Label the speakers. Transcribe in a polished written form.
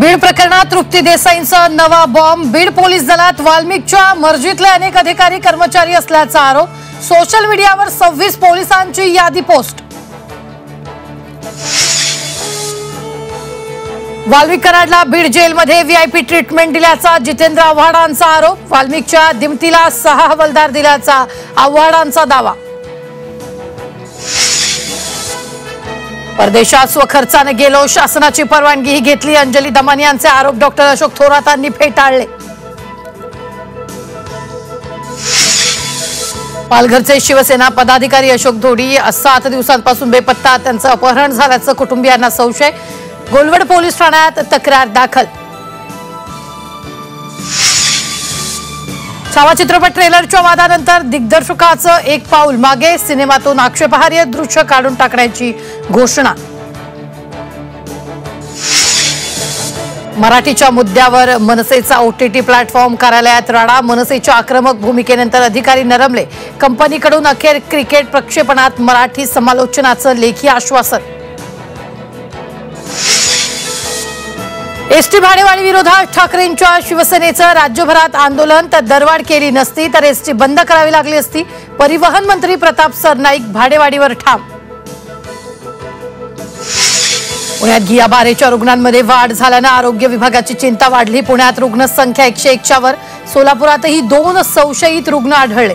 Speaker 1: बीड प्रकरणात तृप्ती देसाईंचा नवा bomb. Beed police दलात वाल्मिकच्या मर्जीतले अनेक अधिकारी कर्मचारी असल्याचा आरोप। सोशल मीडियावर 26 पोलिसांची यादी पोस्ट। वाल्मिक कराडला बीड जेलमध्ये व्हीआयपी ट्रीटमेंट दिल्याचा जितेंद्र आव्हाडांचा आरोप। वाल्मिकच्या दिमतीला 6 हवालदार दिल्याचा आव्हाडांचा दावा। परदेशात स्वखर्चाने गेलो, शासनाची परवानगीही घेतली। अंजली दमानी यांचे आरोप डॉक्टर अशोक थोरातांनी फेटाळले। पालघरचे शिवसेना पदाधिकारी अशोक धोडी 7 दिवसांपासून बेपत्ता। त्यांचं अपहरण झाल्याचं कुटुंबियांना संशय। गोलवड पोलीस ठाण्यात तक्रार दाखल। छावा चित्रपट ट्रेलरच्या वादानंतर दिग्दर्शकाचं एक पाऊल मागे। सिनेमातून आक्षेपार्ह दृश्य काढून टाकण्याची घोषणा। मराठीच्या मुद्द्यावर मनसेचा ओटीटी प्लॅटफॉर्म कार्यालयात राडा। मनसेच्या आक्रमक भूमिकेनंतर अधिकारी नरमले। कंपनीकडून अखेर क्रिकेट प्रक्षेपणात मराठी समालोचनाचं लेखी आश्वासन। एसटी भाडेवाढी विरोधात ठाकरेंच्या शिवसेनेचं राज्यभरात आंदोलन। तर दरवाढ केली नसती तर एसटी बंद करावी लागली असती। परिवहन मंत्री प्रताप सरनाईक भाडेवाढीवर ठाम। पुण्यात गियाबारेच्या रुग्णांमध्ये वाढ झाल्यानं आरोग्य विभागाची चिंता वाढली। पुण्यात रुग्ण संख्या 101च्या वर। सोलापुरातही 2 संशयित रुग्ण आढळले।